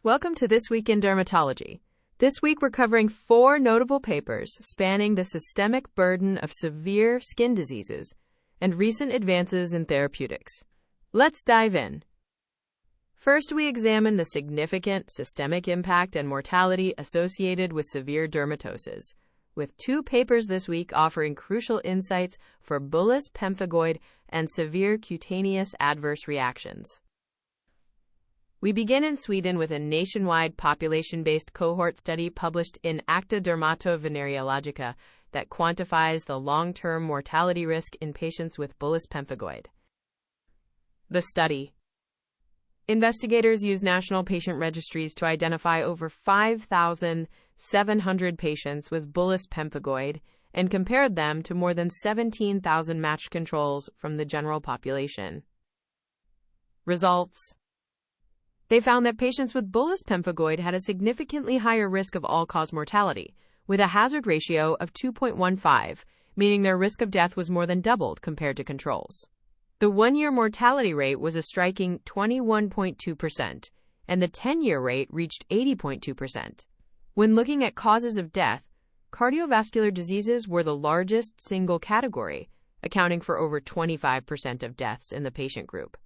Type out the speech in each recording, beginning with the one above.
Welcome to This Week in Dermatology. This week we're covering 4 notable papers spanning the systemic burden of severe skin diseases and recent advances in therapeutics. Let's dive in. First, we examine the significant systemic impact and mortality associated with severe dermatoses, with 2 papers this week offering crucial insights for bullous, pemphigoid, and severe cutaneous adverse reactions. We begin in Sweden with a nationwide population-based cohort study published in Acta Dermatovenerologica that quantifies the long-term mortality risk in patients with bullous pemphigoid. The study. Investigators used national patient registries to identify over 5,700 patients with bullous pemphigoid and compared them to more than 17,000 matched controls from the general population. Results. They found that patients with bullous pemphigoid had a significantly higher risk of all-cause mortality, with a hazard ratio of 2.15, meaning their risk of death was more than doubled compared to controls. The 1-year mortality rate was a striking 21.2%, and the 10-year rate reached 80.2%. When looking at causes of death, cardiovascular diseases were the largest single category, accounting for over 25% of deaths in the patient group.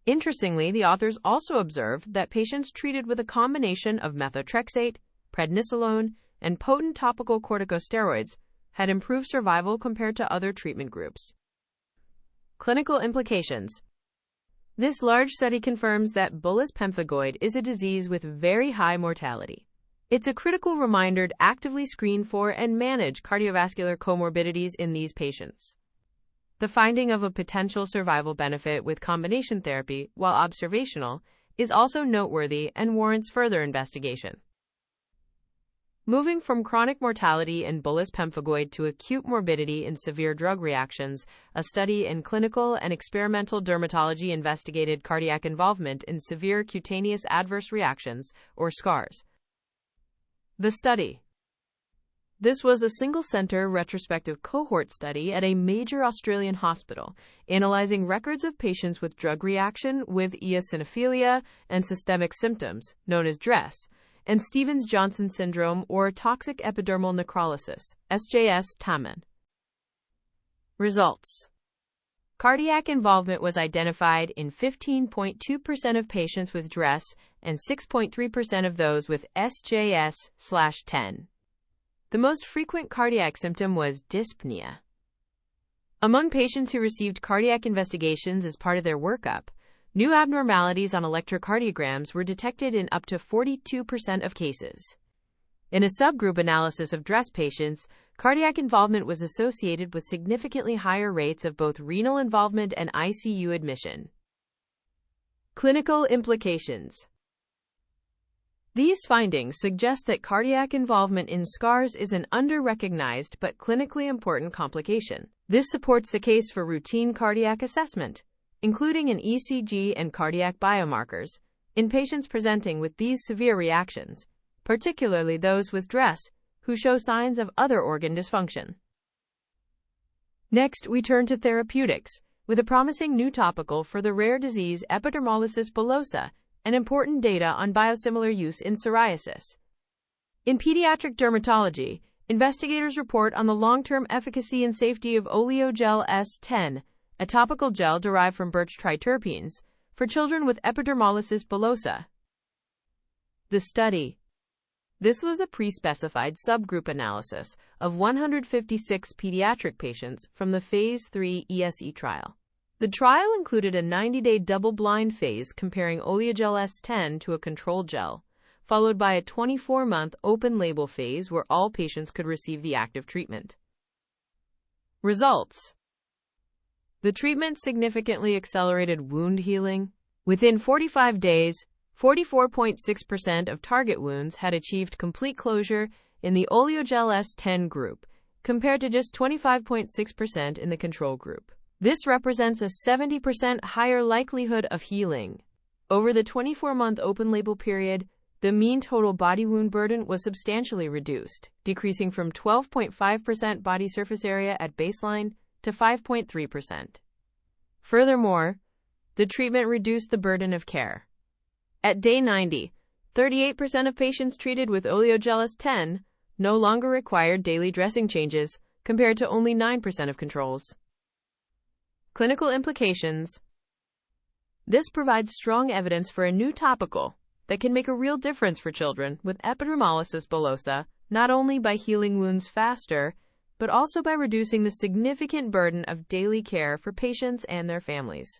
Interestingly, the authors also observed that patients treated with a combination of methotrexate, prednisolone, and potent topical corticosteroids had improved survival compared to other treatment groups. Clinical implications. This large study confirms that bullous pemphigoid is a disease with very high mortality. It's a critical reminder to actively screen for and manage cardiovascular comorbidities in these patients. The finding of a potential survival benefit with combination therapy, while observational, is also noteworthy and warrants further investigation. Moving from chronic mortality in bullous pemphigoid to acute morbidity in severe drug reactions, a study in clinical and experimental dermatology investigated cardiac involvement in severe cutaneous adverse reactions, or SCARs. The study. This was a single-center retrospective cohort study at a major Australian hospital, analyzing records of patients with drug reaction with eosinophilia and systemic symptoms, known as DRESS, and Stevens-Johnson syndrome or toxic epidermal necrolysis, SJS-TAMAN. Results. Cardiac involvement was identified in 15.2% of patients with DRESS and 6.3% of those with SJS/10. The most frequent cardiac symptom was dyspnea. Among patients who received cardiac investigations as part of their workup, new abnormalities on electrocardiograms were detected in up to 42% of cases. In a subgroup analysis of DRESS patients, cardiac involvement was associated with significantly higher rates of both renal involvement and ICU admission. Clinical implications. These findings suggest that cardiac involvement in SCARs is an under-recognized but clinically important complication. This supports the case for routine cardiac assessment, including an ECG and cardiac biomarkers, in patients presenting with these severe reactions, particularly those with DRESS who show signs of other organ dysfunction. Next, we turn to therapeutics, with a promising new topical for the rare disease epidermolysis bullosa, and important data on biosimilar use in psoriasis. In pediatric dermatology, investigators report on the long-term efficacy and safety of Oleogel S10, a topical gel derived from birch triterpenes, for children with epidermolysis bullosa. The study. This was a pre-specified subgroup analysis of 156 pediatric patients from the Phase 3 ESE trial. The trial included a 90-day double-blind phase comparing Oleogel S10 to a control gel, followed by a 24-month open-label phase where all patients could receive the active treatment. Results. The treatment significantly accelerated wound healing. Within 45 days, 44.6% of target wounds had achieved complete closure in the Oleogel S10 group, compared to just 25.6% in the control group. This represents a 70% higher likelihood of healing. Over the 24-month open-label period, the mean total body wound burden was substantially reduced, decreasing from 12.5% body surface area at baseline to 5.3%. Furthermore, the treatment reduced the burden of care. At day 90, 38% of patients treated with oleogelus 10 no longer required daily dressing changes, compared to only 9% of controls. Clinical implications. This provides strong evidence for a new topical that can make a real difference for children with epidermolysis bullosa, not only by healing wounds faster, but also by reducing the significant burden of daily care for patients and their families.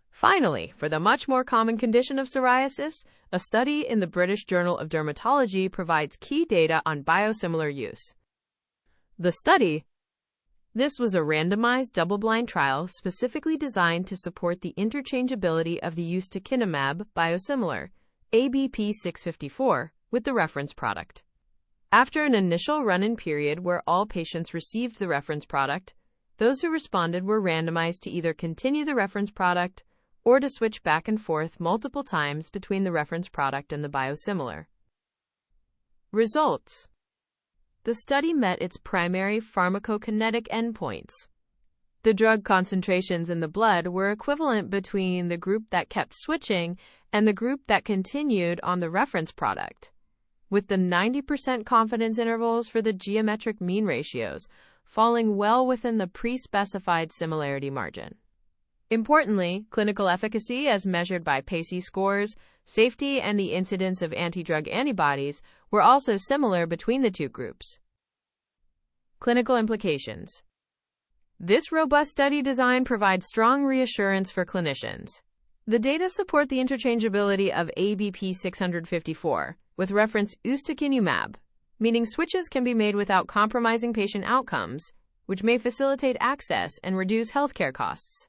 Finally, for the much more common condition of psoriasis, a study in the British Journal of Dermatology provides key data on biosimilar use. The study. This was a randomized double-blind trial specifically designed to support the interchangeability of the ustekinumab biosimilar, ABP 654, with the reference product. After an initial run-in period where all patients received the reference product, those who responded were randomized to either continue the reference product or to switch back and forth multiple times between the reference product and the biosimilar. Results. The study met its primary pharmacokinetic endpoints. The drug concentrations in the blood were equivalent between the group that kept switching and the group that continued on the reference product, with the 90% confidence intervals for the geometric mean ratios falling well within the pre-specified similarity margin. Importantly, clinical efficacy as measured by PASI scores, safety, and the incidence of anti-drug antibodies were also similar between the two groups. Clinical implications. This robust study design provides strong reassurance for clinicians. The data support the interchangeability of ABP 654 with reference ustekinumab, meaning switches can be made without compromising patient outcomes, which may facilitate access and reduce healthcare costs.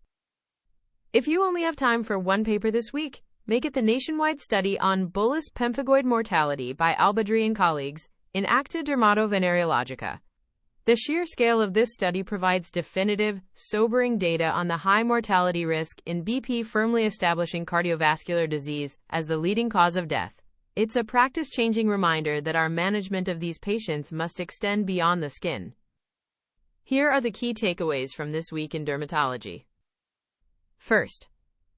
If you only have time for one paper this week, make it the nationwide study on bullous pemphigoid mortality by Albadri and colleagues in Acta Dermatovenerologica. The sheer scale of this study provides definitive, sobering data on the high mortality risk in BP, firmly establishing cardiovascular disease as the leading cause of death. It's a practice-changing reminder that our management of these patients must extend beyond the skin. Here are the key takeaways from this week in dermatology. First,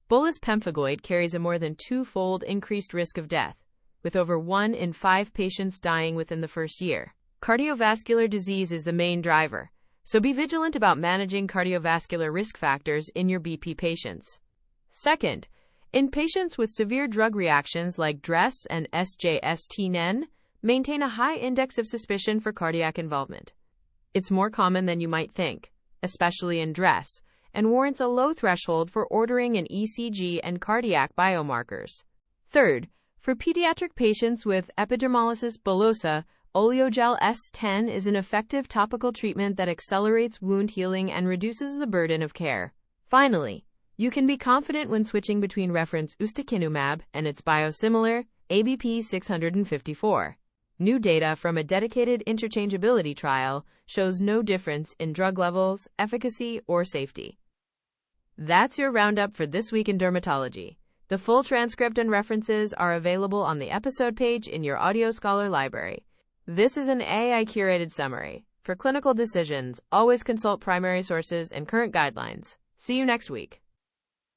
bullous pemphigoid carries a more than twofold increased risk of death, with over 1 in 5 patients dying within the first year. Cardiovascular disease is the main driver, so be vigilant about managing cardiovascular risk factors in your BP patients. Second, in patients with severe drug reactions like DRESS and SJST-NEN, maintain a high index of suspicion for cardiac involvement. It's more common than you might think, especially in DRESS, and warrants a low threshold for ordering an ECG and cardiac biomarkers. Third, for pediatric patients with epidermolysis bullosa, oleogel S10 is an effective topical treatment that accelerates wound healing and reduces the burden of care. Finally, you can be confident when switching between reference ustekinumab and its biosimilar, ABP 654. New data from a dedicated interchangeability trial shows no difference in drug levels, efficacy, or safety. That's your roundup for this week in dermatology. The full transcript and references are available on the episode page in your Audio Scholar library. This is an AI-curated summary. For clinical decisions, always consult primary sources and current guidelines. See you next week.